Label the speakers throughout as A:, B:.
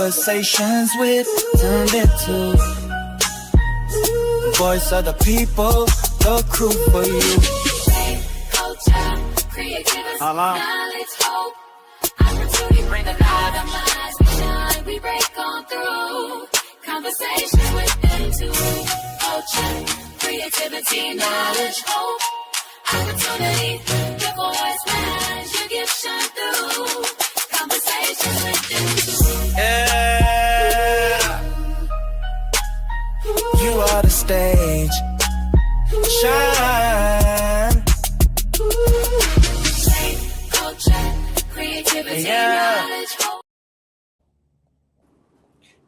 A: Conversations with turned into voice of the people, the crew for you. Culture, creativity, knowledge, hope, opportunity, bring the light of minds. We shine, we break on through. Conversations with them too. Culture, creativity, knowledge, hope, opportunity. Your voice matters, your gift shine through. Conversations with them too. Yeah. You are the stage. Shine. Culture, creativity, knowledge, hope.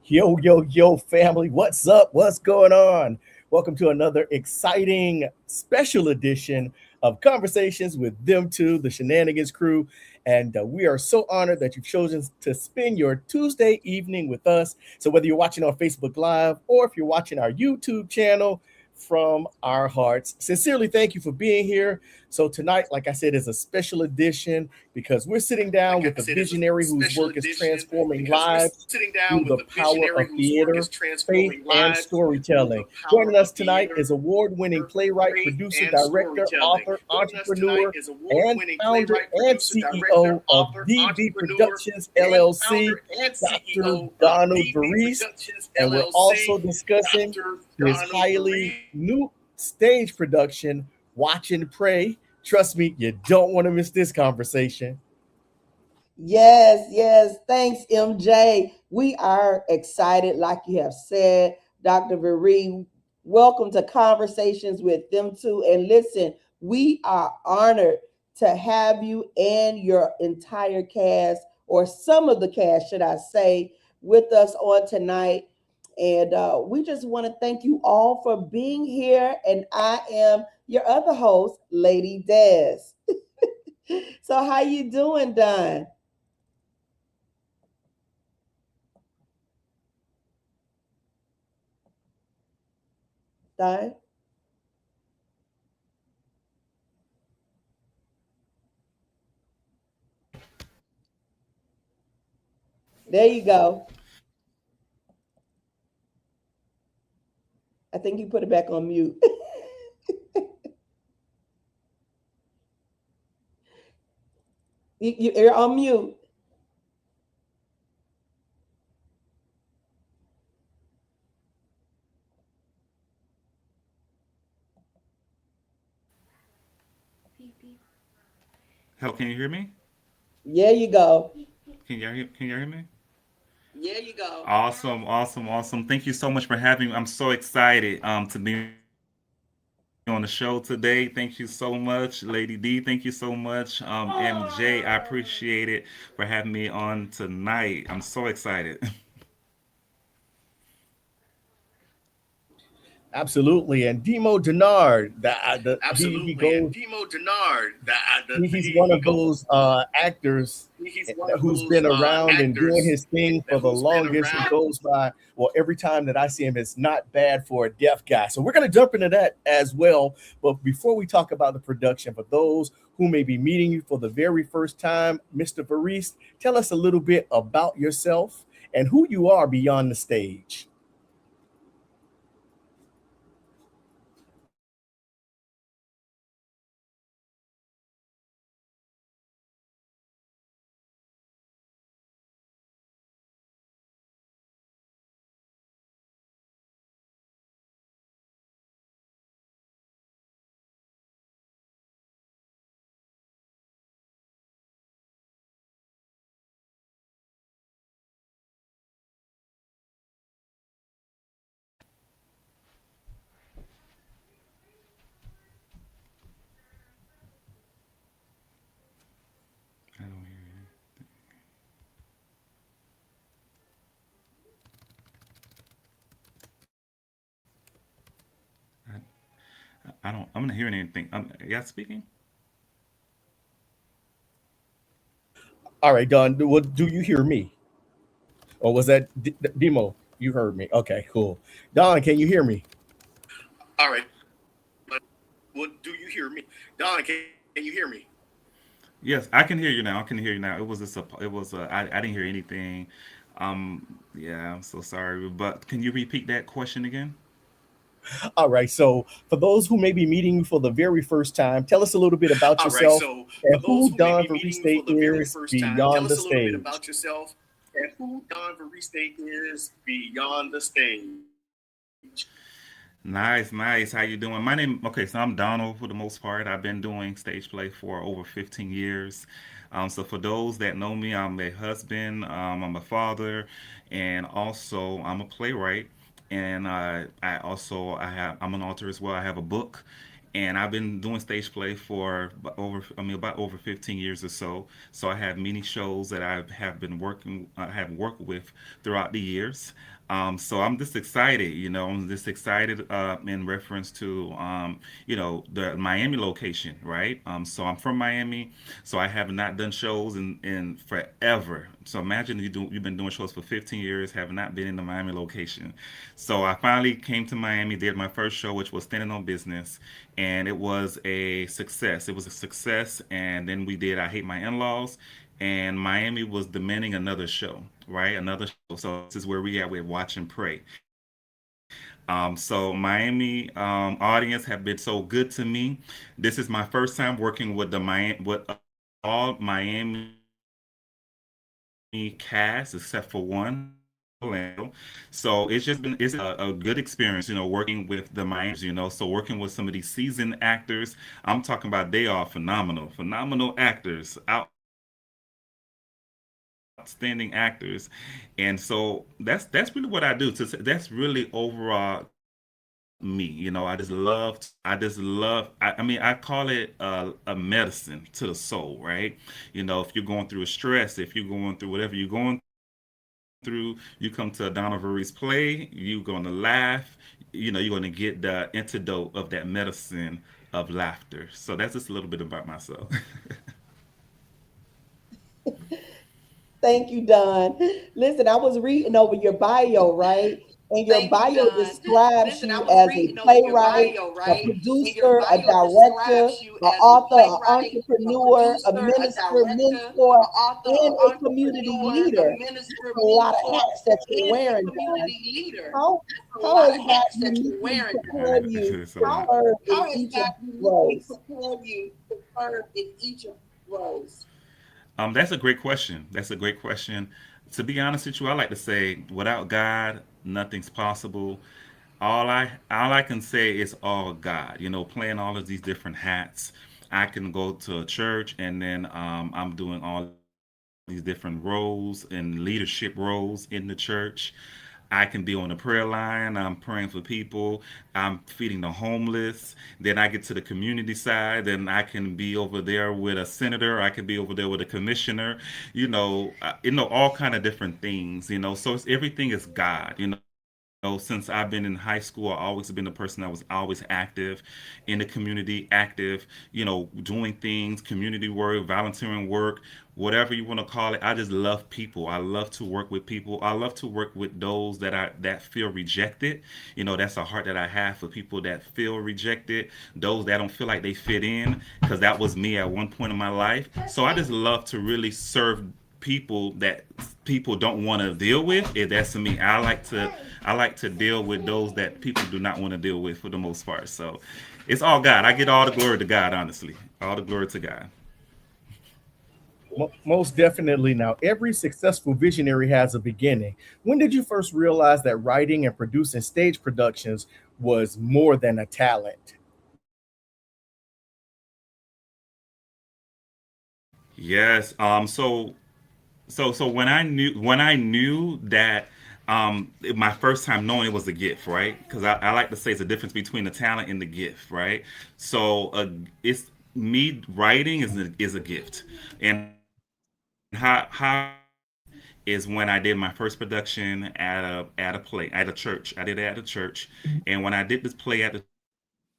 B: Yo, family, what's up? What's going on? Welcome to another exciting special edition of Conversations with Them Two, the Shenanigans crew. And we are so honored that you've chosen to spend your Tuesday evening with us. So whether you're watching on Facebook Live or if you're watching our YouTube channel, from our hearts, sincerely thank you for being here. So tonight, like I said, is a special edition because we're sitting down with a visionary whose work is transforming lives through the power of theater, faith, and storytelling. Joining us tonight is award-winning playwright, producer, director, author, entrepreneur, and founder and CEO of DB Productions LLC, Dr. Donald Variste. And we're also discussing his highly new stage production, Watch and Pray. Trust me, you don't want to miss this conversation.
C: Yes. Thanks, MJ. We are excited, like you have said, Dr. Varee. Welcome to Conversations with Them Two. And listen, we are honored to have you and your entire cast, or some of the cast, should I say, with us on tonight. And we just want to thank you all for being here. And I am your other host, Lady Des. So how you doing, Don? Don? There you go. I think you put it back on mute. You're on mute.
D: Hello, can you hear me?
C: There you go.
D: Can you hear me?
C: There you go.
D: Awesome. Thank you so much for having me. I'm so excited to be on the show today. Thank you so much, Lady D. Thank you so much, MJ. I appreciate it for having me on tonight. I'm so excited.
B: Absolutely. And Demo Denard, he goes. He's one of those actors who's been around and doing his thing for the longest. He goes by, well, every time that I see him, it's not bad for a deaf guy. So we're going to jump into that as well. But before we talk about the production, for those who may be meeting you for the very first time, Mr. Variste, tell us a little bit about yourself and who you are beyond the stage.
D: I don't hear you. I don't. I'm not hearing anything. Yeah, speaking.
B: All right, Don, do you hear me? Or was that Demo? You heard me. Okay, cool. Don, can you hear me? All right. But what do you hear me? Don, can you hear me?
D: Yes, I can hear you now. I can hear you now. It was just a. It was. I didn't hear anything. Yeah, I'm so sorry, but can you repeat that question again?
B: All right. So, for those who may be meeting you for the very first time, tell us a little bit about
A: All right.
B: yourself
A: So, for
B: and
A: those
B: who
A: who may
B: Don
A: be meeting you
B: Variste
A: for the very
B: is
A: first time, tell
B: beyond the
A: us a little bit
B: stage.
A: about yourself and who Don Variste is beyond the stage.
D: Nice, nice. How you doing? My name, okay, so I'm Donald for the most part. I've been doing stage play for over 15 years. So for those that know me, I'm a husband, I'm a father, and also I'm a playwright. And I'm an author as well. I have a book, and I've been doing stage play for about over 15 years or so. So I have many shows that I have worked with throughout the years. So I'm just excited, I'm just excited in reference to, the Miami location, right? So I'm from Miami, so I have not done shows in forever. So imagine you've been doing shows for 15 years, have not been in the Miami location. So I finally came to Miami, did my first show, which was Standing on Business, and it was a success. It was a success, and then we did I Hate My In-Laws, and Miami was demanding another show, right? Another show. So this is where we at with Watch and Pray. So Miami audience have been so good to me. This is my first time working with the Miami with all Miami cast except for one, Orlando. So it's been a good experience, working with the Miami actors, so working with some of these seasoned actors. I'm talking about they are phenomenal, phenomenal actors, outstanding actors, and so that's really what I do. That's really overall me. I just love. I mean, I call it a medicine to the soul, right? If you're going through a stress, if you're going through whatever you're going through, you come to Donna Varese play, you're gonna laugh. You're gonna get the antidote of that medicine of laughter. So that's just a little bit about myself.
C: Thank you, Don. Listen, I was reading over your bio, right? And your
A: Thank you,
C: bio
A: Don.
C: describes
A: Listen, I
C: you
A: was
C: as a
A: reading over your
C: playwright,
A: bio,
C: a
A: right? And your
C: producer, a
A: bio
C: director,
A: describes you
C: an
A: as a
C: author, an
A: playwright, a
C: entrepreneur, a
A: producer, a
C: minister,
A: director,
C: mentor,
A: an author,
C: and
A: an
C: a community
A: entrepreneur, a
C: leader.
A: minister,
C: A lot of
A: mentor,
C: hats that you're
A: and a
C: wearing, Don.
A: community leader.
C: How
A: That's a
C: how
A: lot
C: has
A: of
C: God
A: hats that you're
C: uniquely
A: wearing,
C: prepared
A: Don.
C: you
D: It's a
C: to
D: lot.
C: serve in
A: How has
C: each of
A: God
C: these
A: uniquely
C: roles?
A: prepared you to serve in each of these roles?
D: That's a great question. That's a great question. To be honest with you, I like to say, without God, nothing's possible. All I can say is all God. Playing all of these different hats. I can go to a church and then I'm doing all these different roles and leadership roles in the church. I can be on the prayer line. I'm praying for people. I'm feeding the homeless. Then I get to the community side. Then I can be over there with a senator. I can be over there with a commissioner. All kind of different things. So everything is God. Since I've been in high school, I always been the person that was always active in the community, active. Doing things, community work, volunteering work, whatever you want to call it. I just love people. I love to work with people. I love to work with those that feel rejected. That's a heart that I have for people that feel rejected, those that don't feel like they fit in, because that was me at one point in my life. So I just love to really serve people that people don't want to deal with. That's me. I like to deal with those that people do not want to deal with for the most part. So it's all God. I get all the glory to God, honestly. All the glory to God.
B: Most definitely. Now, every successful visionary has a beginning. When did you first realize that writing and producing stage productions was more than a talent?
D: Yes. So when I knew that my first time knowing it was a gift, right? Because I like to say it's a difference between the talent and the gift, right? So it's me writing is a gift, and how I know is when I did my first production at a church. I did it at a church, and when I did this play at the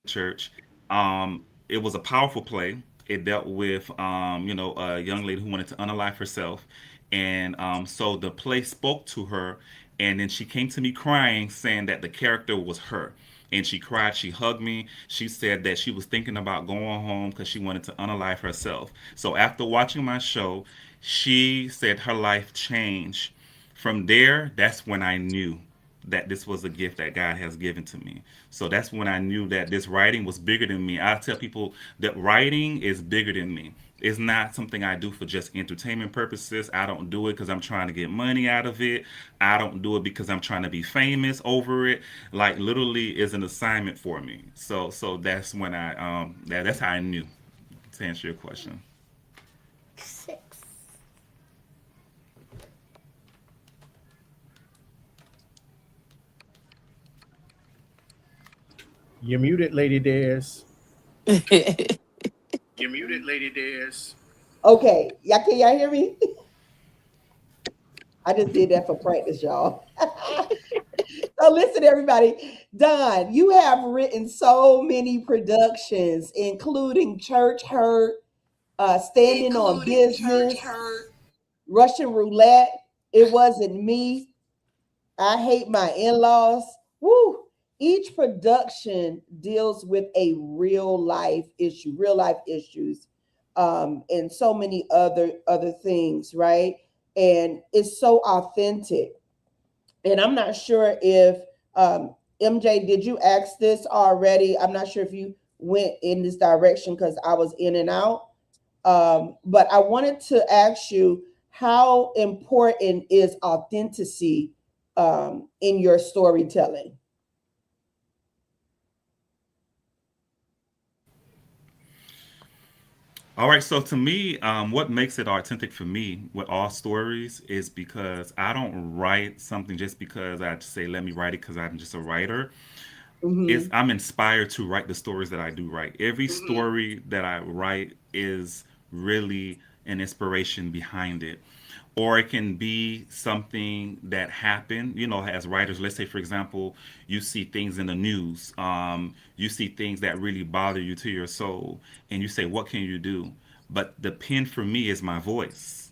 D: church, it was a powerful play. It dealt with a young lady who wanted to unalive herself, and so the play spoke to her, and then she came to me crying, saying that the character was her. And she cried, she hugged me. She said that she was thinking about going home because she wanted to unalive herself. So after watching my show, she said her life changed From there, that's when I knew that this was a gift that God has given to me. So that's when I knew that this writing was bigger than me. I tell people that writing is bigger than me. It's not something I do for just entertainment purposes. I don't do it because I'm trying to get money out of it. I don't do it because I'm trying to be famous over it. Like literally is an assignment for me. So that's when that's how I knew, to answer your question.
B: You're muted, Lady Dares.
C: Okay, y'all can y'all hear me? I just did that for practice, y'all. So listen, everybody. Don, you have written so many productions, including Church Hurt, Standing on Business, Russian Roulette, It Wasn't Me, I Hate My In-Laws. Woo! Each production deals with a real life issues, and so many other things, right? And it's so authentic. And I'm not sure if MJ, did you ask this already? I'm not sure if you went in this direction because I was in and out. But I wanted to ask you, how important is authenticity in your storytelling?
D: All right, so to me, what makes it authentic for me with all stories is because I don't write something just because I say let me write it because I'm just a writer. It's
C: Mm-hmm.
D: I'm inspired to write the stories that I do write. Every story that I write is really an inspiration behind it. Or it can be something that happened, as writers. Let's say, for example, you see things in the news, you see things that really bother you to your soul, and you say, what can you do? But the pen for me is my voice.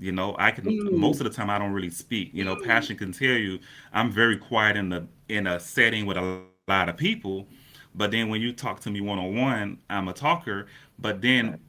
D: I can most
C: Mm,
D: of the time I don't really speak. Passion can tell you I'm very quiet in a setting with a lot of people, but then when you talk to me one on one, I'm a talker. But then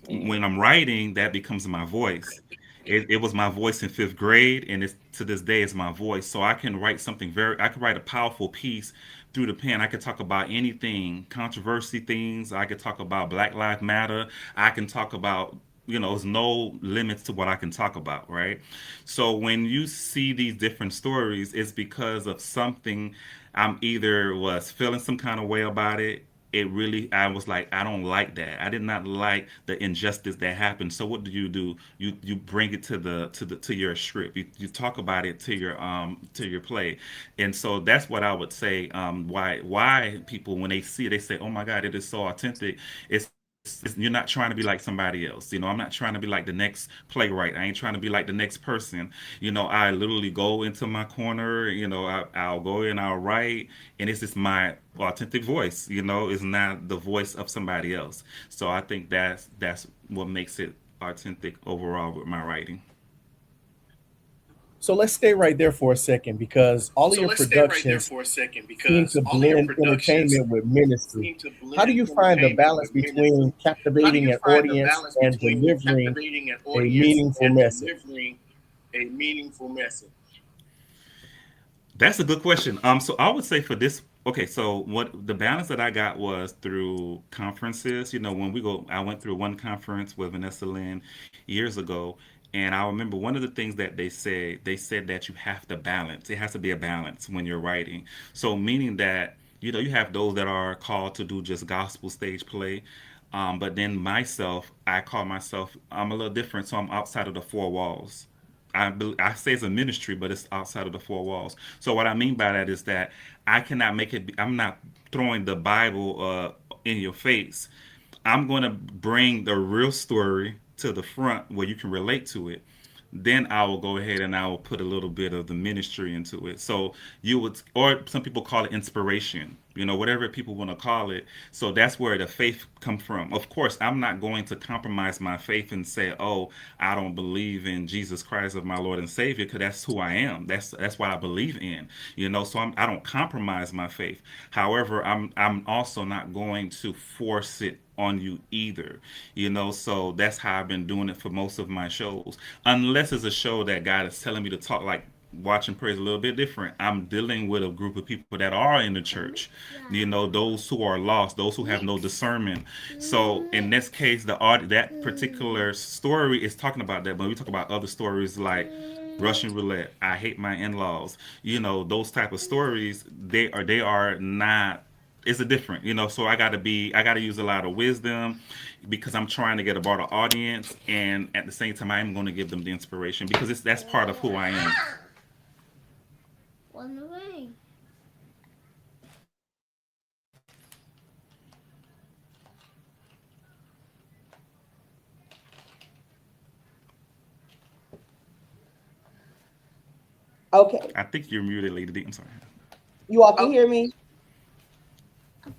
D: when I'm writing, that becomes my voice. It was my voice in fifth grade, and it's to this day it's my voice. So I can write a powerful piece through the pen. I could talk about anything, controversy things. I could talk about Black Lives Matter. I can talk about there's no limits to what I can talk about, right? So when you see these different stories, it's because of something I'm either was feeling some kind of way about it. I was like, I don't like that. I did not like the injustice that happened. So what do? You bring it to your script. You talk about it to your play. And so that's what I would say. Why people when they see it, they say, oh my God, it is so authentic. You're not trying to be like somebody else. I'm not trying to be like the next playwright. I ain't trying to be like the next person. I literally go into my corner. I'll go in, I'll write, and it's just my authentic voice. It's not the voice of somebody else. So I think that's what makes it authentic overall with my writing.
B: So let's stay right there for a second because all of your productions seem to blend entertainment with ministry. How do you find the balance between captivating an audience and delivering a meaningful message?
D: That's a good question. So I would say for this, okay, so what the balance that I got was through conferences. When I went through one conference with Vanessa Lynn years ago, and I remember one of the things that they said that you have to balance. It has to be a balance when you're writing. So meaning that you have those that are called to do just gospel stage play. But then I call myself, I'm a little different, so I'm outside of the four walls. I say it's a ministry, but it's outside of the four walls. So what I mean by that is that I cannot make it. I'm not throwing the Bible in your face. I'm going to bring the real story to the front where you can relate to it. Then I will go ahead and I will put a little bit of the ministry into it. So or some people call it inspiration, whatever people want to call it. So that's where the faith come from. Of course, I'm not going to compromise my faith and say, oh, I don't believe in Jesus Christ as my Lord and Savior, because that's who I am. That's what I believe in, So I don't compromise my faith. However, I'm also not going to force it on you either, so that's how I've been doing it for most of my shows, unless it's a show that God is telling me to talk, like watch and pray is a little bit different. I'm dealing with a group of people that are in the church, those who are lost, those who have no discernment. So in this case, that particular story is talking about that. But we talk about other stories like Russian roulette, I hate my in-laws, those type of stories. They are not. It's a different, so I gotta use a lot of wisdom because I'm trying to get a broader audience, and at the same time I am going to give them the inspiration because that's part of who I am.
A: One away.
C: Okay,
D: I think you're muted, Lady D. I'm sorry.
C: you all can hear me?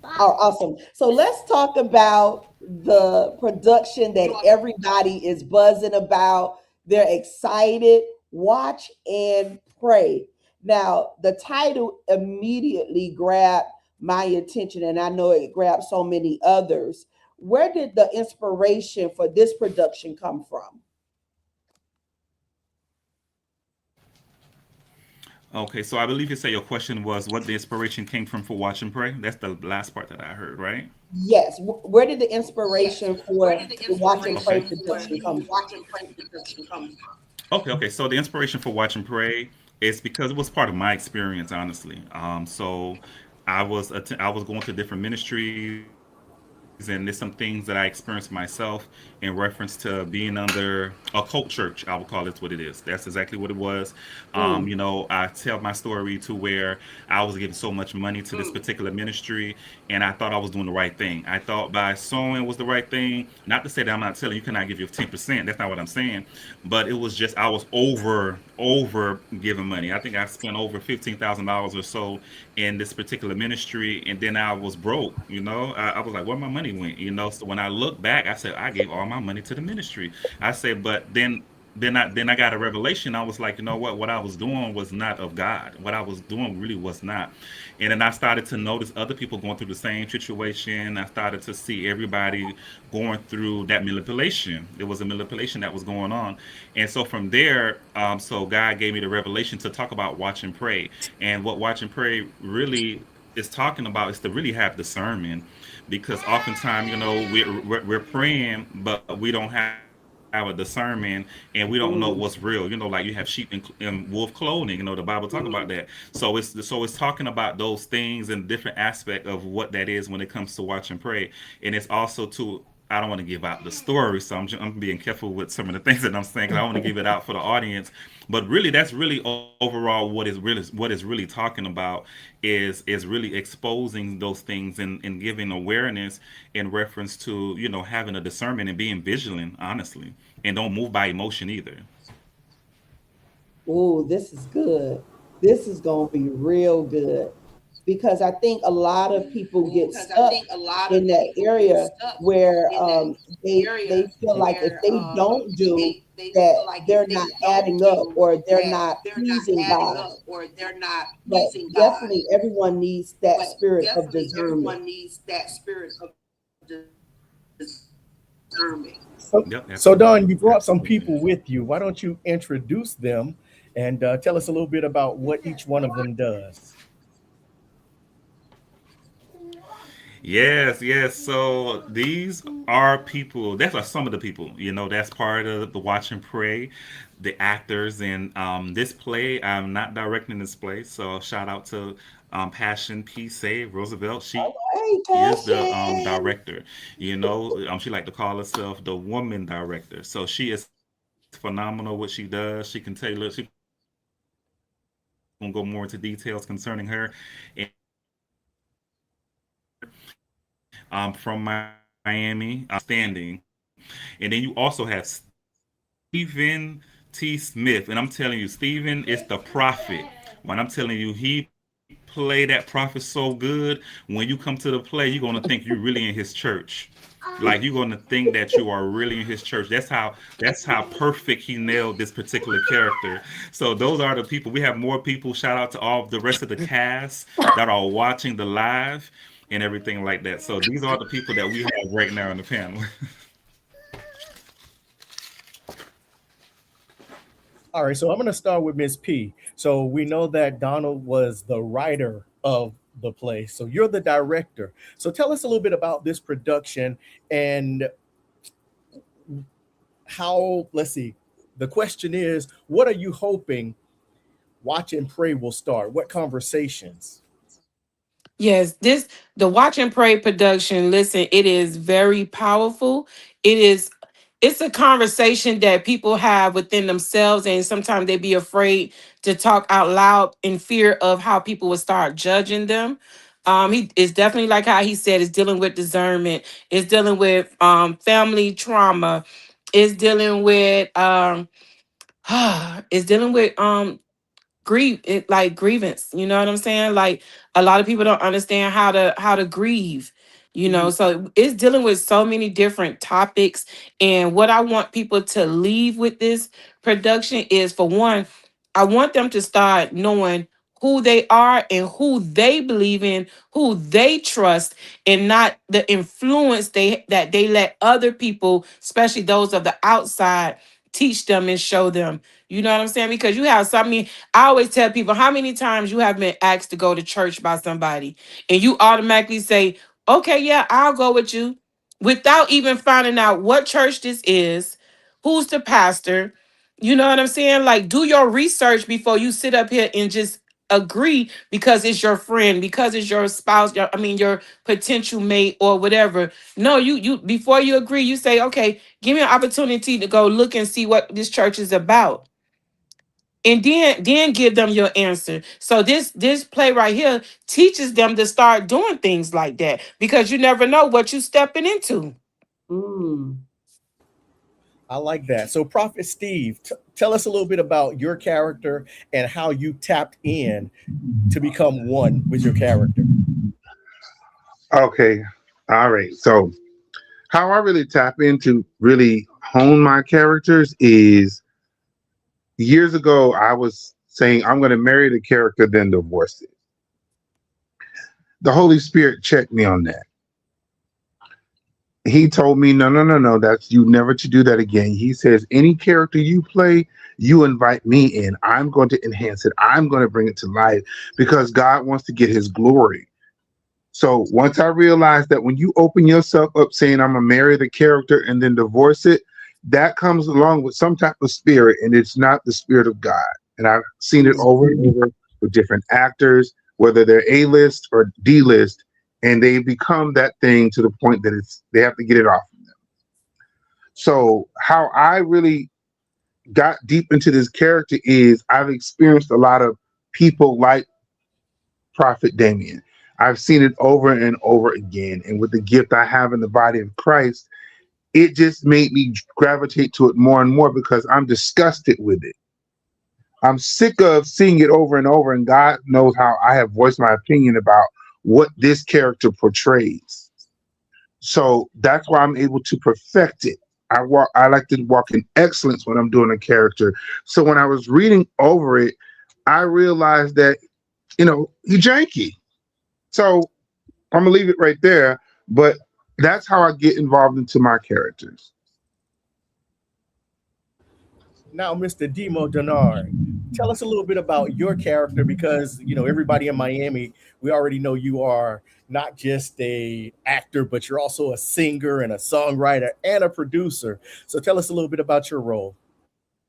C: Oh, awesome. So let's talk about the production that everybody is buzzing about. They're excited. Watch and pray. Now, the title immediately grabbed my attention, and I know it grabbed so many others. Where did the inspiration for this production come from?
D: Okay, so I believe you say your question was what the inspiration came from for Watch and Pray. That's the last part that I heard, right?
C: Yes, where did the inspiration for the Watch and Pray
D: Okay.
C: production come from?
D: Okay. So the inspiration for Watch and Pray is because it was part of my experience, honestly. So I was going to different ministries, and there's some things that I experienced myself in reference to being under a cult church. I would call it what it is. That's exactly what it was.
C: Mm,
D: I tell my story to where I was giving so much money to this particular ministry, and I thought I was doing the right thing. I thought by sowing was the right thing. Not to say that I'm not telling you cannot give you 10%. That's not what I'm saying. But it was just I was over giving money. I think I spent over $15,000 or so in this particular ministry, and then I was broke. I was like, where my money went? So when I look back, I said I gave all my money to the ministry. I said, but then I got a revelation. I was like, you know what? What I was doing was not of God. What I was doing really was not. And then I started to notice other people going through the same situation. I started to see everybody going through that manipulation. There was a manipulation that was going on. And so from there, so God gave me the revelation to talk about watch and pray. And what watch and pray really is talking about is to really have discernment, because oftentimes we're praying but we don't have a discernment, and we don't know what's real. Like you have sheep in wolf clothing. The Bible talk about that. So it's talking about those things and different aspect of what that is when it comes to watch and pray. And it's also to, I don't want to give out the story, so I'm being careful with some of the things that I'm saying because I want to give it out for the audience. But really, that's really overall what is really talking about is really exposing those things and giving awareness in reference to having a discernment and being vigilant, honestly, and don't move by emotion either.
C: Oh, this is good. This is going to be real good because I think a lot of people get stuck in that area where they feel like if they don't do that, they're not adding up or they're not pleasing God. But definitely, everyone needs that spirit of discernment.
B: So,
D: Yep,
B: so Don, you
D: absolutely,
B: brought some
D: absolutely.
B: people with you. Why don't you introduce them and tell us a little bit about what each one of them does?
D: Yes. So these are people. That's are some of the people. That's part of the watch and pray, the actors, and this play. I'm not directing this play, so shout out to Passion P. Say Roosevelt. She is the
C: Hey,
D: director.
C: Passion.
D: She like to call herself the woman director. So she is phenomenal what she does. She can tailor. She gonna go more into details concerning her, and then you also have Stephen from Miami, outstanding. And then you also have Stephen T. Smith. And I'm telling you, Stephen is the prophet. When I'm telling you, he played that prophet so good. When you come to the play, you're gonna think you're really in his church. Like you're gonna think that you are really in his church. That's how perfect he nailed this particular character. So those are the people. We have more people. Shout out to all the rest of the cast that are watching the live and everything like that. So these are the people that we have right now in the panel.
B: All right, so I'm going to start with Miss P. So we know that Donald was the writer of the play. So you're the director. So tell us a little bit about this production and how, let's see, the question is, what are you hoping Watch and Pray will start? What conversations?
E: Yes, the Watch and Pray production, listen, it is very powerful. It is it's a conversation that people have within themselves, and sometimes they be afraid to talk out loud in fear of how people will start judging them. He is definitely, like how he said, is dealing with discernment, is dealing with family trauma, is dealing with is dealing with grieve it, like grievance, you know what I'm saying? Like a lot of people don't understand how to grieve, so it's dealing with so many different topics. And what I want people to leave with this production is, for one, I want them to start knowing who they are and who they believe in, who they trust, and not the influence that they let other people, especially those of the outside, teach them and show them. You know what I'm saying? Because you have something. I always tell people, how many times you have been asked to go to church by somebody and you automatically say, okay, yeah, I'll go with you, without even finding out what church this is, who's the pastor. You know what I'm saying? Like, do your research before you sit up here and just agree because it's your friend, because it's your spouse, your potential mate or whatever. No, you before you agree, you say, okay, give me an opportunity to go look and see what this church is about, and then give them your answer. So this play right here teaches them to start doing things like that, because you never know what you stepping into.
C: Mm.
B: I like that. So, Prophet Steve, tell us a little bit about your character and how you tapped in to become one with your character.
F: Okay. All right. So how I really tap into really hone my characters is years ago I was saying I'm going to marry the character then divorce it. The Holy Spirit checked me on that. He told me no, no, no, no, that's you never to do that again. He says any character you play, you invite me in. I'm going to enhance it. I'm going to bring it to life because God wants to get his glory. So once I realized that when you open yourself up saying I'm gonna marry the character and then divorce it, that comes along with some type of spirit, and it's not the spirit of God. And I've seen it over and over with different actors, whether they're A-list or D-list, and they become that thing to the point that they have to get it off of them. So how I really got deep into this character is I've experienced a lot of people like Prophet Damien. I've seen it over and over again. And with the gift I have in the body of Christ, it just made me gravitate to it more and more because I'm disgusted with it. I'm sick of seeing it over and over. And God knows how I have voiced my opinion about what this character portrays. So that's why I'm able to perfect it. I like to walk in excellence when I'm doing a character. So when I was reading over it, I realized that, he's janky. So I'm gonna leave it right there. But that's how I get involved into my characters.
B: Now, Mr. Demo Denard, tell us a little bit about your character because everybody in Miami, we already know you are not just a actor, but you're also a singer and a songwriter and a producer. So tell us a little bit about your role.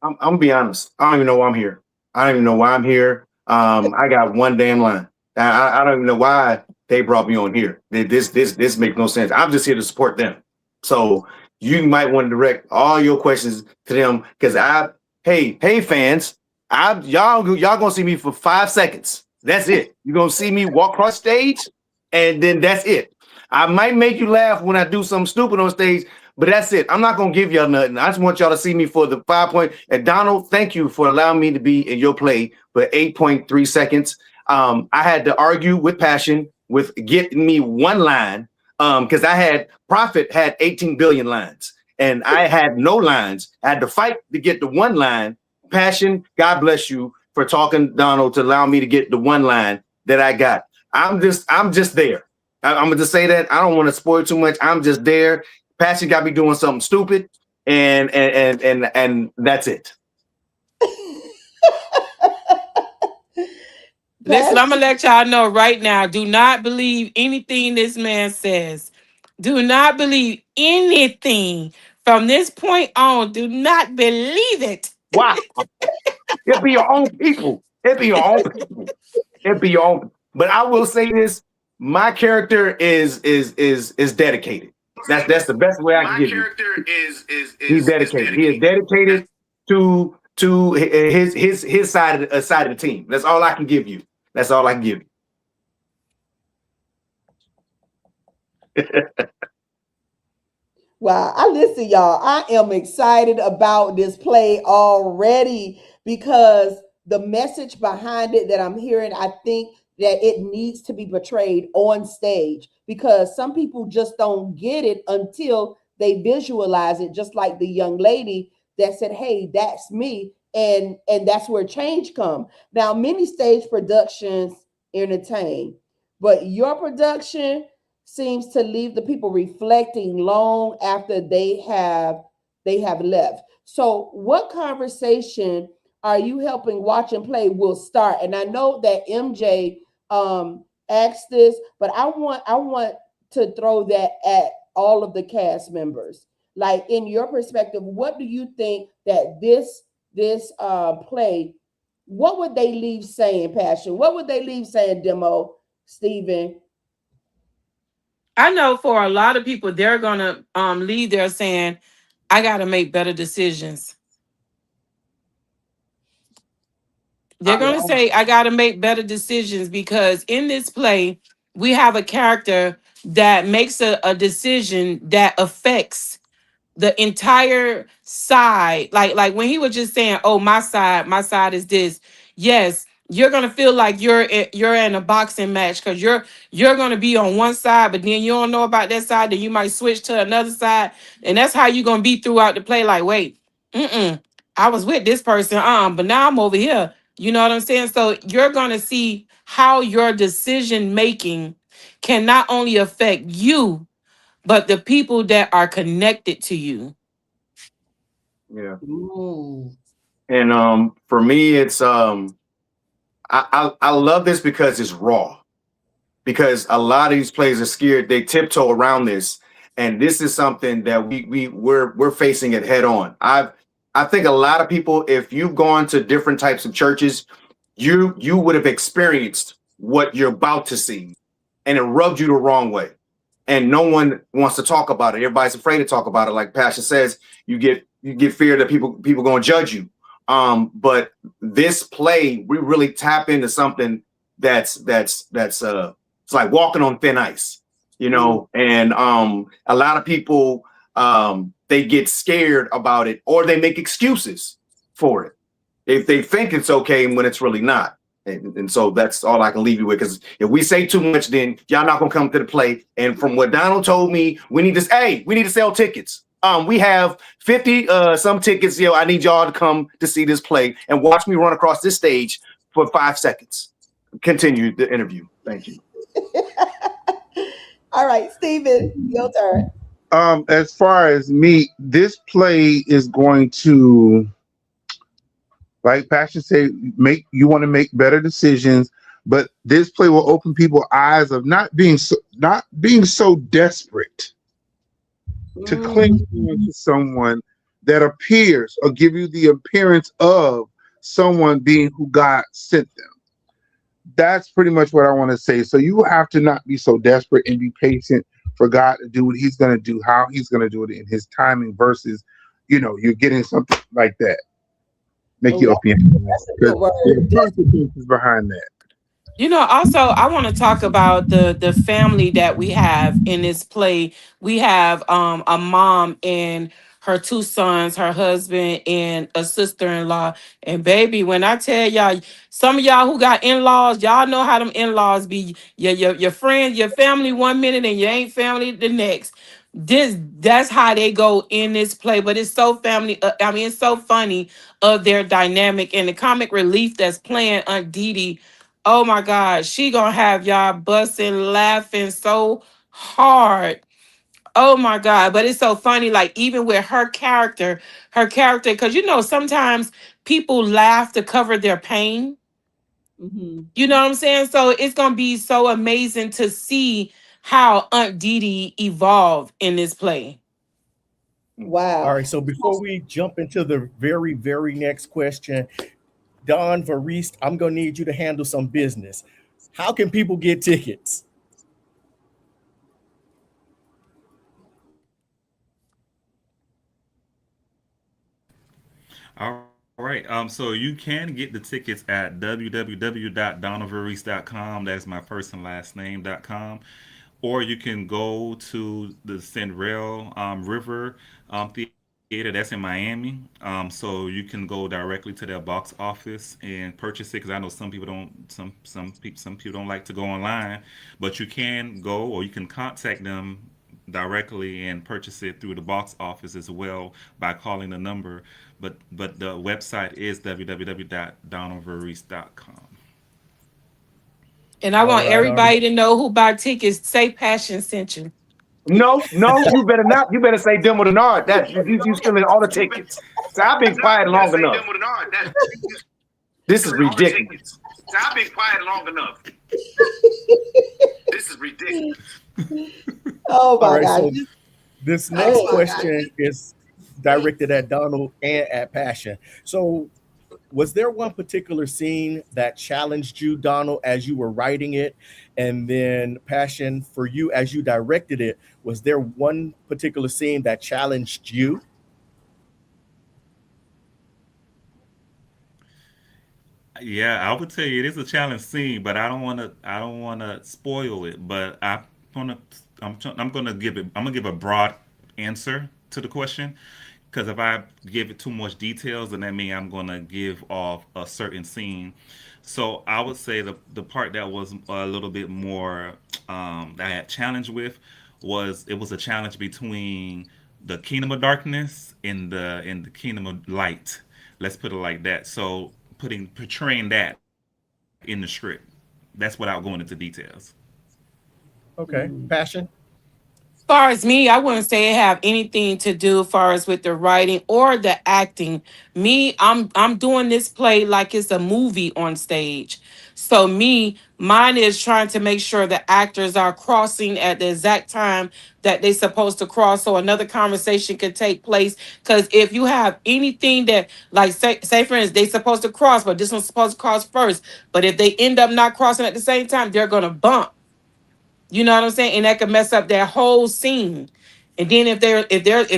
G: I'm gonna be honest. I don't even know why I'm here. I don't even know why I'm here. I got one damn line. I don't even know why they brought me on here. This makes no sense. I'm just here to support them. So you might want to direct all your questions to them because hey fans, y'all gonna see me for 5 seconds. That's it. You're gonna see me walk across stage, and then that's it. I might make you laugh when I do something stupid on stage, but that's it. I'm not gonna give y'all nothing. I just want y'all to see me for the 5 point. And Donald, thank you for allowing me to be in your play for 8.3 seconds. I had to argue with passion with getting me one line because Prophet had 18 billion lines and I had no lines. I had to fight to get the one line. Passion, God bless you for talking, Donald, to allow me to get the one line that I got. I'm just there. I'm gonna just say that. I don't want to spoil too much. I'm just there. Passion got me doing something stupid, and that's it.
E: Listen, I'm gonna let y'all know right now. Do not believe anything this man says. Do not believe anything from this point on. Do not believe it.
G: Wow. It be your own people. It be your own people. It be your own. But I will say this: my character is dedicated. That's the best way I can
A: My
G: give you.
A: character
G: He's
A: is
G: dedicated. He is
A: dedicated.
G: dedicated to his side of the team. That's all I can give you. That's all I can give you.
C: Wow, I listen, y'all. I am excited about this play already because the message behind it that I'm hearing, I think that it needs to be portrayed on stage because some people just don't get it until they visualize it, just like the young lady that said, "Hey, that's me." And that's where change come. Now, many stage productions entertain, but your production seems to leave the people reflecting long after they have left. So what conversation are you helping watch and play will start? And I know that MJ asked this, but I want to throw that at all of the cast members. Like in your perspective, what do you think that this play, what would they leave saying, Passion? What would they leave saying, Demo, Stephen?
E: I know for a lot of people, they're gonna leave there saying, I gotta make better decisions. They're
G: I,
E: going to say, I got to make better decisions because in this play, we have a character that makes a decision that affects the entire side. Like when he was just saying, "Oh, my side is this." Yes, you're gonna feel like you're in a boxing match because you're gonna be on one side, but then you don't know about that side. Then you might switch to another side, and that's how you're gonna be throughout the play. Like, wait, I was with this person, but now I'm over here. You know what I'm saying? So you're gonna see how your decision making can not only affect you but the people that are connected to you.
G: yeah.
C: Ooh.
G: And for me, it's I love this because it's raw. Because a lot of these players are scared. They tiptoe around this, and this is something that we're facing it head on. I think a lot of people, if you've gone to different types of churches, you would have experienced what you're about to see, and it rubbed you the wrong way. And no one wants to talk about it. Everybody's afraid to talk about it. Like Passion says, you get fear that people going to judge you. But this play, we really tap into something that's it's like walking on thin ice, you know. And a lot of people they get scared about it, or they make excuses for it if they think it's okay when it's really not. And so that's all I can leave you with. Because if we say too much, then y'all not gonna come to the play. And from what Donald told me, we need to sell tickets. We have 50 some tickets. I need y'all to come to see this play and watch me run across this stage for 5 seconds. Continue the interview. Thank you.
C: All right, Stephen, your turn.
F: As far as me, this play is going to, like Pastor say, want to make better decisions, but this play will open people's eyes of not being so desperate to cling on to someone that appears or give you the appearance of someone being who God sent them. That's pretty much what I want to say. So you have to not be so desperate and be patient for God to do what He's going to do, how He's going to do it in His timing, versus, you're getting something like that. Make your opinion.
C: That's a good word.
F: Consequences behind that.
E: Also, I want to talk about the family that we have in this play. We have a mom and her two sons, her husband, and a sister-in-law. And baby, when I tell y'all, some of y'all who got in-laws, y'all know how them in-laws be. Your friends, your family one minute, and you ain't family the next. That's how they go in this play. But it's so family. I mean, it's so funny of their dynamic and the comic relief that's playing Aunt Dee. Oh my God, she gonna have y'all busting, laughing so hard. Oh my God, but it's so funny. Like even with her character, because sometimes people laugh to cover their pain.
C: Mm-hmm.
E: You know what I'm saying? So it's gonna be so amazing to see how Aunt Didi evolved in this play.
B: All
C: Wow.
B: right, so before we jump into the very, very next question, Don Variste, I'm gonna need you to handle some business. How can people get tickets?
D: All right. So you can get the tickets at www.donnavarese.com. That's my first and last name.com. Or you can go to the Cinderella River Theater. That's in Miami. So you can go directly to their box office and purchase it. Because I know some people don't like to go online, but you can go or you can contact them directly and purchase it through the box office as well by calling the number. But the website is www.donaldverreese.com.
E: And I
B: All
E: want
B: right, all right.
E: everybody to know who buy tickets, say Passion sent you.
G: No, no, you better not. You better say Demo Denard. That you stealing all the tickets. So I've been quiet long enough. This is ridiculous.
A: I've been quiet long enough. This is ridiculous.
C: Oh
B: All
C: my
B: right,
C: gosh.
B: so this next
C: Hey.
B: question is directed at Donald and at Passion. So, was there one particular scene that challenged you, Donald, as you were writing it? And then, Passion, for you as you directed it, was there one particular scene that challenged you?
D: Yeah, I would tell you it is a challenge scene, but I don't want to spoil it. But gonna I'm gonna give it I'm gonna give a broad answer to the question, because if I give it too much details, then that means I'm gonna give off a certain scene. So I would say the part that was a little bit more that I had challenge with was it was a challenge between the kingdom of darkness and the kingdom of light. Let's put it like that. So portraying that in the script. That's without going into details.
B: Okay,
C: Mm.
B: Passion.
E: Far as me, I wouldn't say it have anything to do far as with the writing or the acting. Me, I'm doing this play like it's a movie on stage. So me, mine is trying to make sure the actors are crossing at the exact time that they're supposed to cross so another conversation can take place. Because if you have anything that, like say for instance, they supposed to cross, but this one's supposed to cross first. But if they end up not crossing at the same time, they're gonna bump. You know what I'm saying? And that could mess up that whole scene. And then if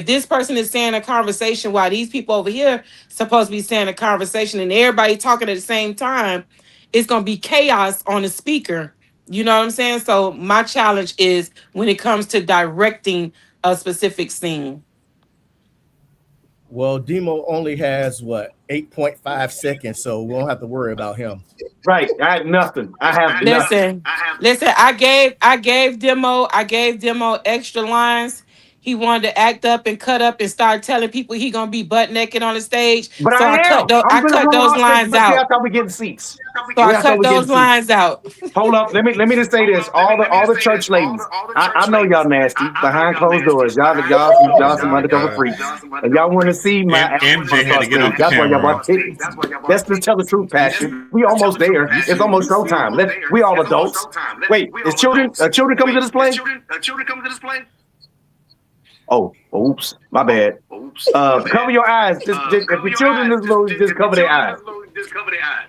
E: this person is saying a conversation while these people over here supposed to be saying a conversation and everybody talking at the same time, it's gonna be chaos on the speaker. You know what I'm saying? So my challenge is when it comes to directing a specific scene.
B: Well, Demo only has what 8.5 seconds, so we won't have to worry about him.
G: Right. I have nothing. I have nothing.
E: Listen, listen. I gave Demo extra lines. He wanted to act up and cut up and start telling people he gonna be butt naked on the stage.
G: But
E: So
G: I am. I'm
E: I
G: gonna
E: cut
G: roll
E: those
G: out.
E: lines
G: But see,
E: out.
G: that's how we getting seats.
E: So I
G: That's how
E: cut
G: we getting
E: those
G: seats.
E: lines out.
G: Hold up. Let me just say this. All the church ladies. I know y'all nasty behind closed doors. Y'all some
D: My
G: undercover
D: God.
G: freaks. And y'all want to see my
D: MJ had
G: on
D: to get
G: stage.
D: off the
G: That's why y'all
D: camera.
G: bought tickets. Let's just tell the truth, Passion. We almost there. It's almost showtime. We all adults. Wait, is children coming to this play?
A: Children coming to this play?
G: Oh, oops, my bad. Cover your eyes. Just if the children is low, just cover their eyes.
A: Just cover their eyes.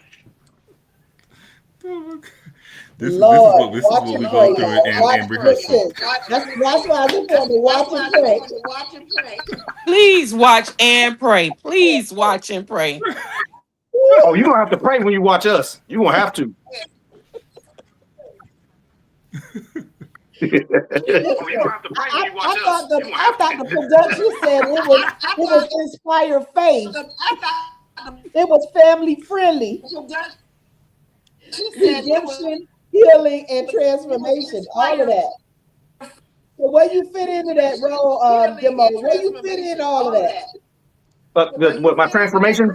C: Lord,
D: This is
C: watch
D: what
C: and
D: we
C: pray,
D: go through
C: y'all. Watch,
D: in rehearsal.
C: listen. That's why I just want to watch and pray.
E: Please watch and pray. Please watch and pray.
G: Oh, you're gonna have to pray when you watch us. You're gonna have to.
A: Oh, you don't have to pray when you watch us.
C: I thought the production said it was inspire faith. It was family friendly. Redemption, healing, and transformation. All of that. So where you fit into that role, Demo? Where you fit in all of that?
G: What my transformation?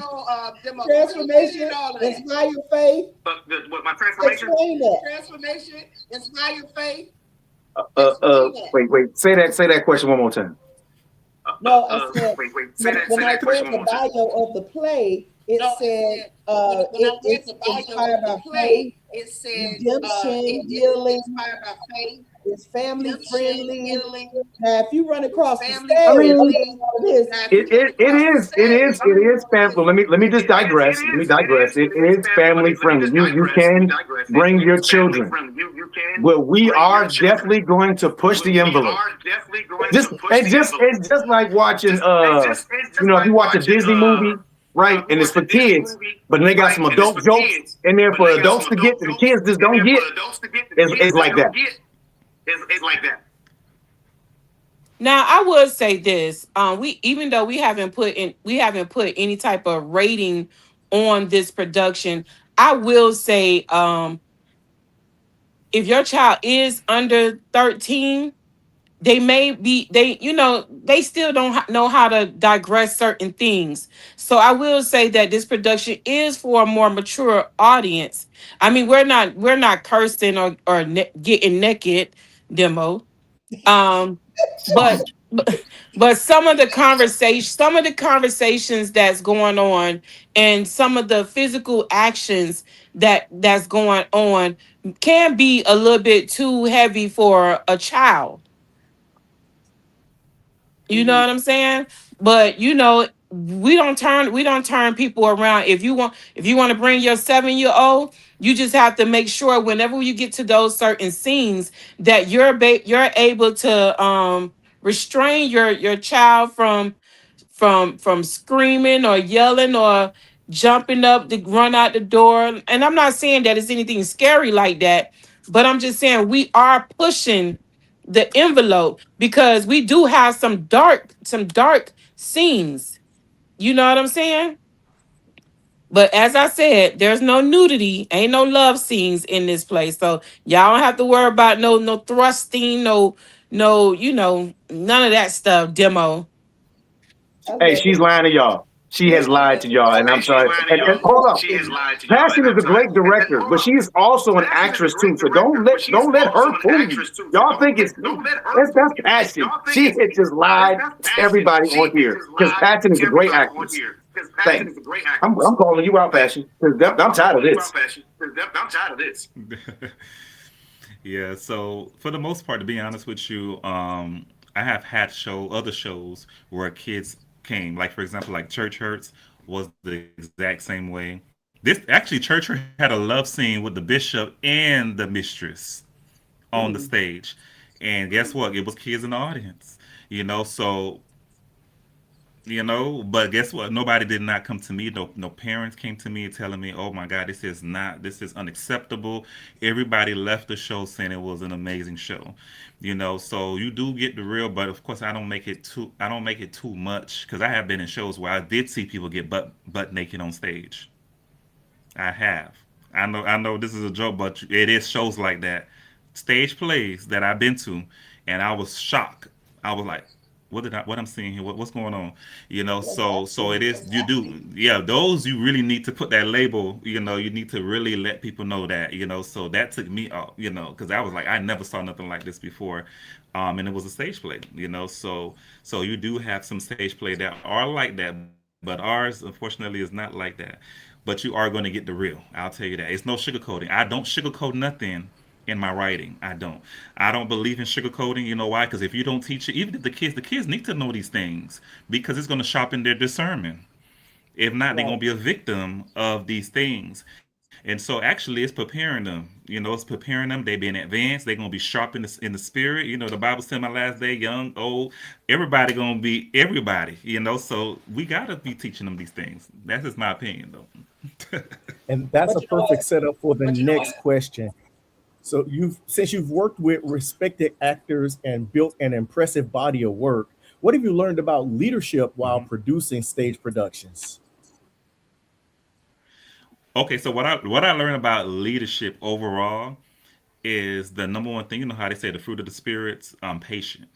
C: Transformation, inspire faith.
A: But what my transformation?
C: Explain that.
A: Transformation, inspire faith.
G: Wait. Say that question one more time.
C: No, I said
A: Say
C: when I
A: that question
C: read
A: one
C: the
A: more time.
C: bio of the play, It said it's inspired by faith, redemption, healing, it's family friendly. Now, if you run across the
G: I
C: stage,
G: mean,
C: this
G: it is family. Well, let me just digress. Let me digress. It is family friendly. You can bring your children. Well, we are definitely going to push the envelope. It's just like watching if you watch a Disney movie, right, and it's for kids, but then they got some adult jokes in there for adults to get that the kids just don't get. It's like that.
E: Now I would say this. We even though we haven't put any type of rating on this production, I will say if your child is under 13, they may be they still don't know how to digress certain things. So I will say that this production is for a more mature audience. I mean, we're not cursing or getting naked demo. um but but some of the conversations that's going on, and some of the physical actions that's going on, can be a little bit too heavy for a child. You know what I'm saying? But we don't turn people around. If you want to bring your 7-year old, you just have to make sure whenever you get to those certain scenes that you're able to restrain your child from screaming or yelling or jumping up to run out the door. And I'm not saying that it's anything scary like that, but I'm just saying we are pushing the envelope because we do have some dark scenes. You know what I'm saying? But as I said, there's no nudity, ain't no love scenes in this place. So y'all don't have to worry about no thrusting, no, none of that stuff, demo.
C: I
G: Hey,
C: love
G: she's
C: it.
G: lying to y'all. She has lied to y'all, and I'm sorry. And hold on. Passion is a great director, but she's also an actress too. So don't let her fool you. Y'all think that's Passion. She had just lied to everybody on here because Passion is a great actress. Thanks. I'm calling you out, Passion, because I'm tired of this.
D: Yeah, so for the most part, to be honest with you, I have had other shows where kids came. Like for example, like Church Hurts was the exact same way. This actually Church Hurt had a love scene with the bishop and the mistress on the stage, and guess what? It was kids in the audience. So but guess what? Nobody did not come to me. No parents came to me telling me, "Oh my God, this is unacceptable." Everybody left the show saying it was an amazing show. So you do get the real, but of course I don't make it too much because I have been in shows where I did see people get butt naked on stage. I have. I know this is a joke, but it is shows like that, stage plays that I've been to, and I was shocked. I was like, what I'm seeing here? What's going on? So it is. You do, yeah. Those you really need to put that label. You need to really let people know that. So that took me out. Because I was like, I never saw nothing like this before, and it was a stage play. So you do have some stage play that are like that, but ours unfortunately is not like that. But you are going to get the real. I'll tell you that. It's no sugarcoating. I don't sugarcoat nothing in my writing. I don't. I don't believe in sugarcoating. You know why? Because if you don't teach it, even if the kids need to know these things because it's going to sharpen their discernment. If not, they're
C: Right.
D: going to be a victim of these things. And so actually it's preparing them. It's preparing them. They being advanced. They're going to be sharp in the spirit. The Bible said my last day, young, old, everybody going to be everybody. So we got to be teaching them these things. That's just my opinion though.
B: And that's
C: But
B: a
C: you know what?
B: perfect setup for the next question. So since you've worked with respected actors and built an impressive body of work, what have you learned about leadership while
D: Mhm.
B: producing stage productions?
D: Okay, so what I learned about leadership overall is the number one thing. You know how they say the fruit of the spirits, patient.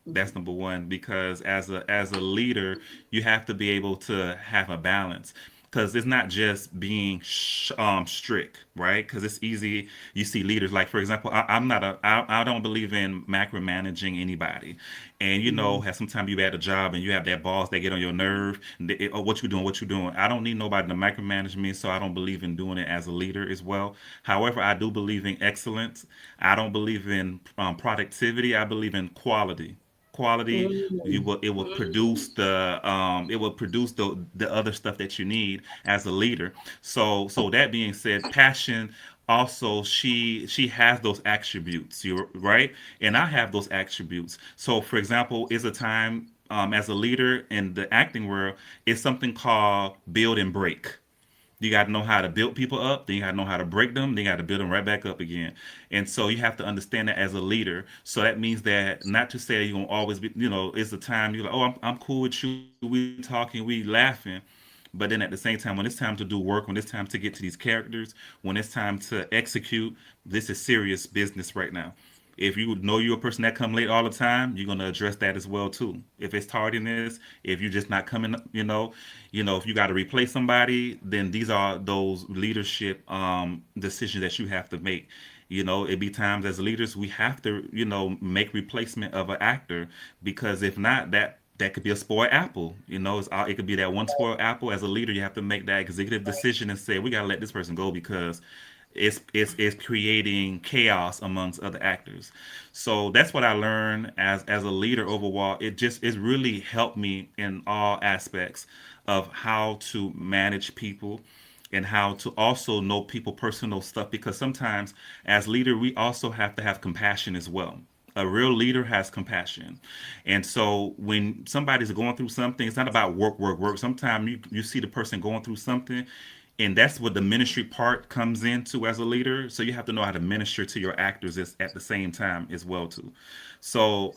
D: That's number one because as a leader, you have to be able to have a balance. because it's not just being strict, right? Because it's easy. You see leaders like, for example, I'm not a, I don't believe in macromanaging anybody. And you know,
C: Mhm.
D: have sometimes you at a job and you have that boss that get on your nerve. And oh, what you doing? What you doing? I don't need nobody to micromanage me, so I don't believe in doing it as a leader as well. However, I do believe in excellence. I don't believe in productivity. I believe in quality. You
C: Mm.
D: will it will produce the other stuff that you need as a leader. So that being said, passion also, she has those attributes, you right, and I have those attributes. So for example, is a time, as a leader in the acting world, is something called build and break. You got to know how to build people up, then you got to know how to break them, then you got to build them right back up again. And so you have to understand that as a leader. So that means that, not to say you're going to always be, it's the time you're like, oh, I'm cool with you, we talking, we laughing. But then at the same time, when it's time to do work, when it's time to get to these characters, when it's time to execute, this is serious business right now. If you know you're a person that come late all the time, you're gonna address that as well too. If it's tardiness, if you're just not coming, if you got to replace somebody, then these are those leadership decisions that you have to make. It be times as leaders we have to, make replacement of an actor, because if not, that could be a spoiled apple. It could be that one spoiled apple. As a leader, you have to make that executive decision and say we gotta let this person go because it's creating chaos amongst other actors. So that's what I learned as a leader overall. It really helped me in all aspects of how to manage people and how to also know people personal stuff, because sometimes as leader we also have to have compassion as well. A real leader has compassion. And so when somebody's going through something, it's not about work, work, work. Sometimes you see the person going through something, and that's what the ministry part comes into as a leader. So you have to know how to minister to your actors at the same time as well too. So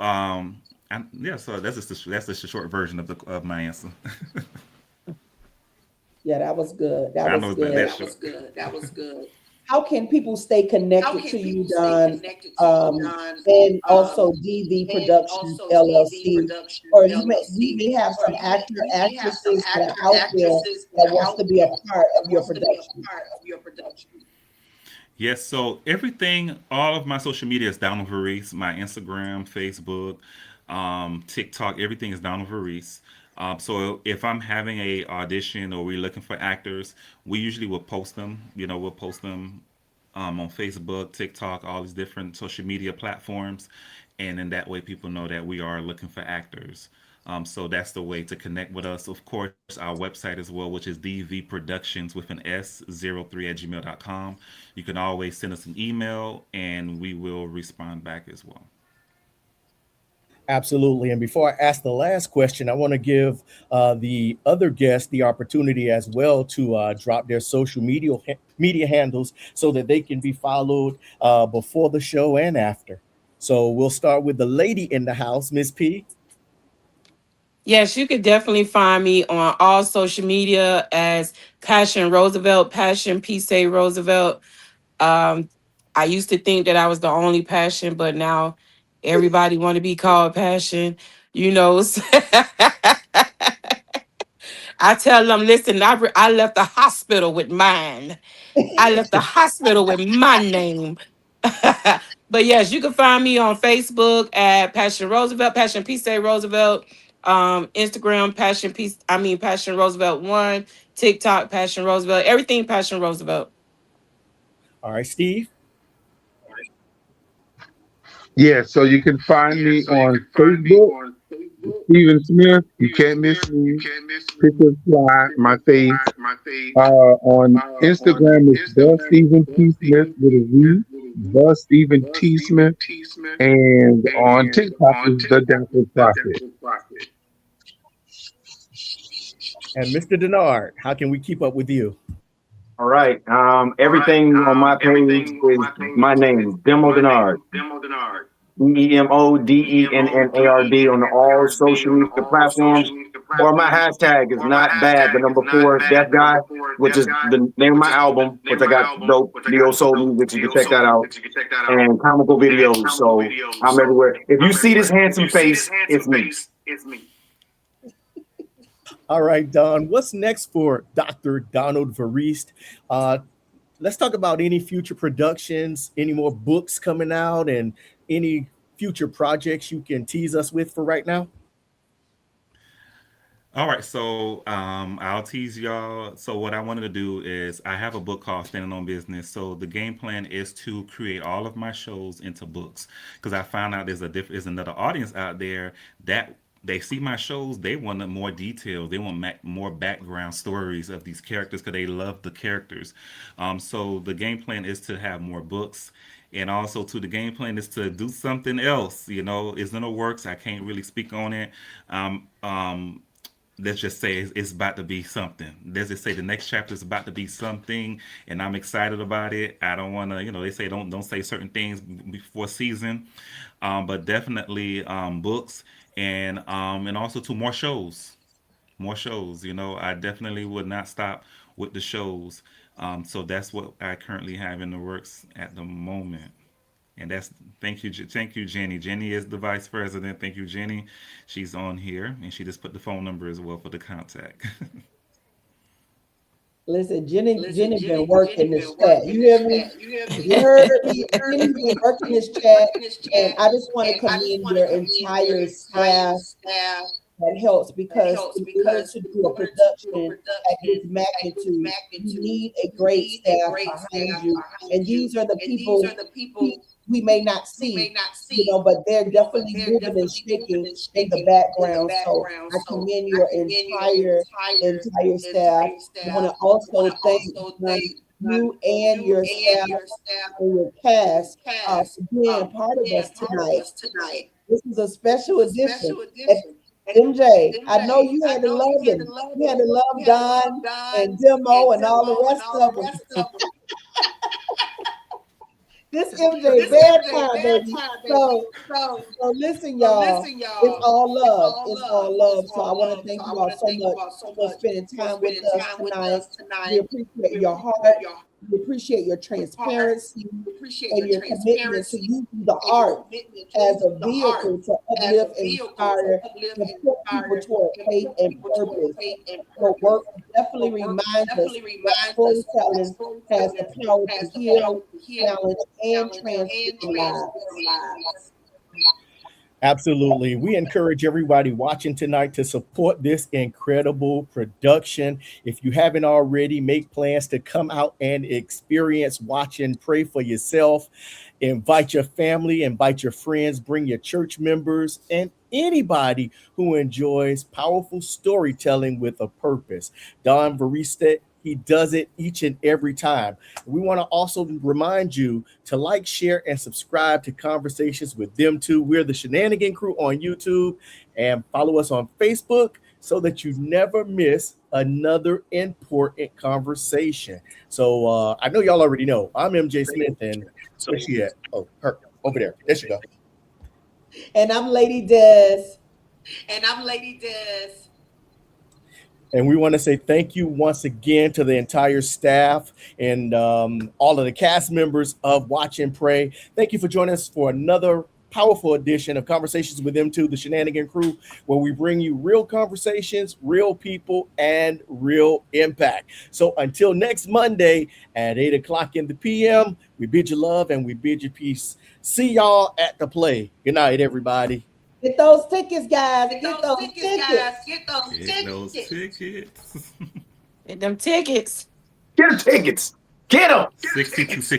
D: yeah, so that's just a short version of my answer.
C: Yeah, that was good. That
D: I
C: was
D: know it's not
C: good.
D: that
C: That was
D: short.
C: good. That was good. How can people stay connected to you, Don? And also DV Productions LLC, or we may have some actresses that are out there that wants to be a part of your production.
D: Yes, so everything, all of my social media is Donald Varese. My Instagram, Facebook, TikTok, everything is Donald Varese. So if I'm having a audition or we're looking for actors, we usually will post them. We'll post them on Facebook, TikTok, all these different social media platforms, and in that way, people know that we are looking for actors. So that's the way to connect with us. Of course, our website as well, which is dvproductions with an S03 at gmail.com. You can always send us an email and we will respond back as well.
B: Absolutely. And before I ask the last question, I want to give the other guests the opportunity as well to drop their social media handles so that they can be followed before the show and after. So we'll start with the lady in the house, Miss P.
E: Yes, you could definitely find me on all social media as Passion Roosevelt, Passion Peace Roosevelt. Um, I used to think that I was the only Passion, but now everybody want to be called Passion. You know, I tell them, listen, I left the hospital with mine. I left the hospital with my name. But yes, you can find me on Facebook at Passion Roosevelt, Passion Peace Roosevelt, Instagram Passion Roosevelt 1, TikTok Passion Roosevelt, everything Passion Roosevelt.
B: All right, Steve.
F: Yeah, so you can find me on Facebook, Stephen Smith. You can't miss me. Picture fly my face. On Instagram, it's the Stephen T. Smith with a Z. The Stephen T. Smith. And on TikTok is the Dapper Prophet.
B: And Mr. Denard, how can we keep up with you?
G: All right. Everything on my page is my name, Demo Denard. DEMODENNARD on all social media platforms. Or my hashtag is not bad, the number four, Deaf Guy, which is the name of my album, which I got dope neo soul music. You can check that out. And comical videos. So I'm everywhere. If you see this handsome face, it's me.
B: All right, Don, what's next for Dr. Donald Variste? Uh, let's talk about any future productions, any more books coming out, and any future projects you can tease us with for right now.
D: All right, so I'll tease y'all. So what I wanted to do is I have a book called Standing on Business. So the game plan is to create all of my shows into books because I found out there's another audience out there that they see my shows. They want more details. They want more background stories of these characters because they love the characters. So the game plan is to have more books. And also, to the game plan is to do something else. You know, it's in the works. I can't really speak on it. Um, um, let's just say it's about to be something. Let's just say the next chapter is about to be something, and I'm excited about it. I don't want to, they say don't say certain things before season, but definitely books and also to more shows. I definitely would not stop with the shows. So that's what I currently have in the works at the moment. And that's thank you, Jenny. Jenny is the vice president. Thank you, Jenny. She's on here, and she just put the phone number as well for the contact.
C: Listen, Jenny been working this chat. You hear me? You heard me. Jenny been working this chat, and I just want to commend your entire staff that helps because in order to do a production at this magnitude, you need a great staff behind you. And these are the people we may not see, but they're definitely moving and shaking in the background. So I commend your entire staff. I want to also thank you and your staff and your cast for being part of us tonight. This is a special edition. MJ, I know you had to love him. You had to love Don and Demo and all the rest of them. This MJ bad time, baby. So listen, y'all. It's all love. It's all love. So I want to thank you all so much for spending time with us tonight. We appreciate your heart. We appreciate your transparency and your commitment to using the art as a vehicle to uplift and inspire, to put people toward faith and purpose. Your work definitely reminds us that storytelling has the power to heal, challenge, and transform lives.
B: Absolutely. We encourage everybody watching tonight to support this incredible production. If you haven't already, make plans to come out and experience Watch and Pray for yourself. Invite your family, invite your friends, bring your church members, and anybody who enjoys powerful storytelling with a purpose. Don Variste, he does it each and every time. We want to also remind you to like, share, and subscribe to Conversations with Them Two. We're the Shenanigan Crew on YouTube, and follow us on Facebook so that you never miss another important conversation. So I know y'all already know. I'm MJ Smith, and where's she at? Oh, her over there. There she go.
C: And I'm Lady Des.
B: And we want to say thank you once again to the entire staff and all of the cast members of Watch and Pray. Thank you for joining us for another powerful edition of Conversations with Them Two, the Shenanigan Crew, where we bring you real conversations, real people, and real impact. So until next Monday at 8 o'clock in the p.m., we bid you love and we bid you peace. See y'all at the play. Good night, everybody.
C: Get those tickets, guys. Get those tickets.
D: Get those tickets.
E: Get them tickets.
G: Get the tickets. Get them.
D: 62